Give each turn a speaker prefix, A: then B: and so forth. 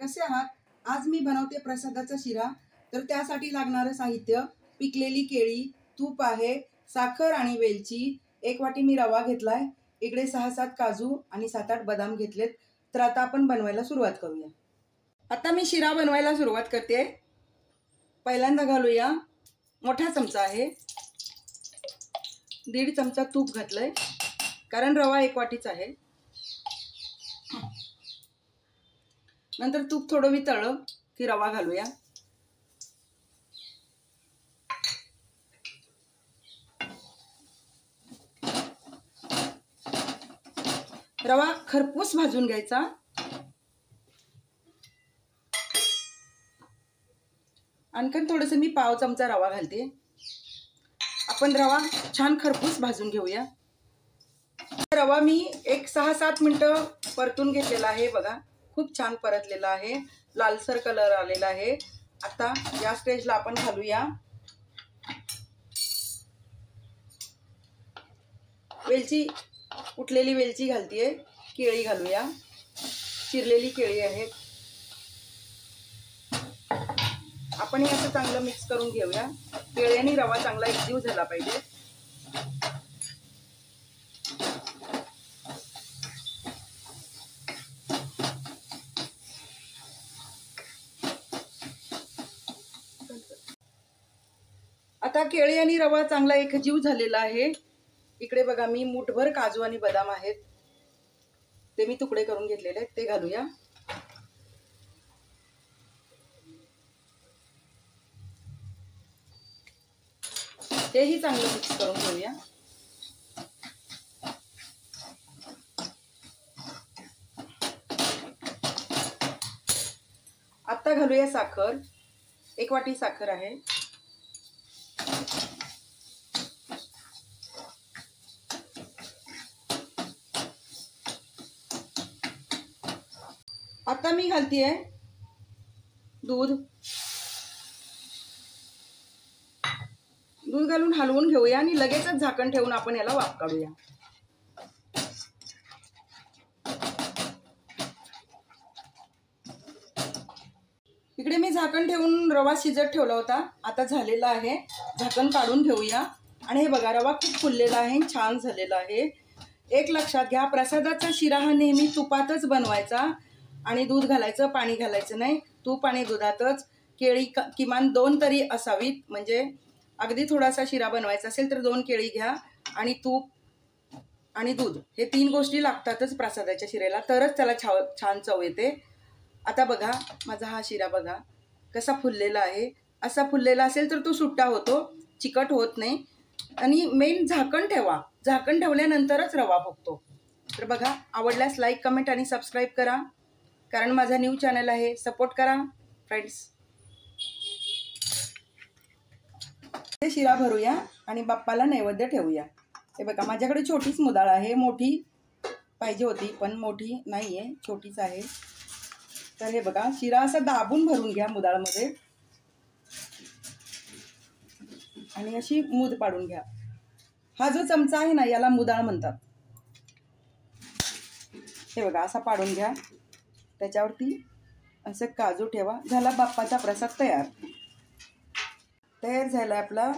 A: कसे आहात? आज मी बनवते प्रसादाचा शिरा। तर त्यासाठी लागणारे साहित्य: पिकलेली केळी, तूप आहे, साखर आणि वेलची, 1 वाटी मी रवा घेतलाय, इकडे 6-7 काजू आणि 7-8 बदाम घेतलेत। तर आता आपण बनवायला सुरुवात करूया। आता मी शिरा बनवायला सुरुवात करते। पहिल्यांदा घालूया मोठा चमचा आहे, 1.5 चमचा तूप घातलंय, कारण रवा 1 वाटीच आहे। नंतर तूप थोडं वितळलं की रवा घालूया। रवा खरपूस भाजून घ्यायचा। आणखीन थोडंसं मी पाव चमचा रवा घालते। आपण रवा छान खरपूस भाजून घेऊया। रवा मी एक 6-7 मिनिटं परतून घेतलेला आहे। बघा, खूप छान परतलेला आहे, लालसर कलर आलेला आहे। आता या स्टेजला आपण घालूया वेलची, उठलेली वेलची घालतीये, केळी घालूया, चिरलेली केळी आहेत। आपण हे असं चांगलं मिक्स करून घेऊया। केळी आणि रवा चांगला एकजीव झाला पाहिजे। आता केळी आणि रवा चांगला एकजीव झालेला आहे। इकडे बघा, मी मुठभर काजू आणि बदाम आहेत, ते मी तुकडे करून घेतलेले आहेत, ते घालूया। तेही चांगलं मिक्स करून घेऊया। आता घालूया साखर, 1 वाटी साखर आहे। आता मी घालतीये दूध। दूध घालून हलवून घेऊया आणि लगेचच झाकण ठेवून आपण याला वाफ काढूया। इकडे मी झाकण ठेवून रवा शिजत ठेवला होता, आता झालेला आहे। झाकण काढून घेऊया आणि हे बघा, रवा खूप फुललेला आहे, छान झालेला आहे। एक लक्षात घ्या, प्रसादाचा शिरा हा नेहमी तुपातच बनवायचा आणि दूध घालायचं, पाणी घालायचं नाही। तूप आणि दुधातच। केळी किमान 2 तरी असावीत, म्हणजे अगदी थोडासा शिरा बनवायचा असेल तर 2 केळी घ्या आणि तूप आणि दूध हे 3 गोष्टी लागतातच प्रसादाच्या शिऱ्याला, तरच त्याला छान चव येते। आता बघा, माझा हा शिरा बघा कसा फुललेला आहे। असा फुललेला असेल तर तो सुट्टा होतो, चिकट होत नाही। आणि मेन झाकण ठेवा, झाकण ठेवल्यानंतरच रवा फुगतो। तर बघा, आवडल्यास लाईक, कमेंट आणि सबस्क्राईब करा, कारण माझा न्यू चॅनल आहे, सपोर्ट करा फ्रेंड्स। हे शिरा भरूया आणि बाप्पाला नैवेद्य ठेवूया। हे बघा, माझ्याकडे छोटीच मुदाळ आहे, मोठी पाहिजे होती पण मोठी नाही आहे, छोटीच आहे। तर हे बघा, शिरा असा दाबून भरून घ्या मुदाळमध्ये आणि अशी मूद पाडून घ्या। हा जो चमचा आहे ना, याला मुदाळ म्हणतात। हे बघा, असा पाडून घ्या, त्याच्यावरती असं काजू ठेवा। झाला बाप्पाचा प्रसाद तयार। तयार झाला आपला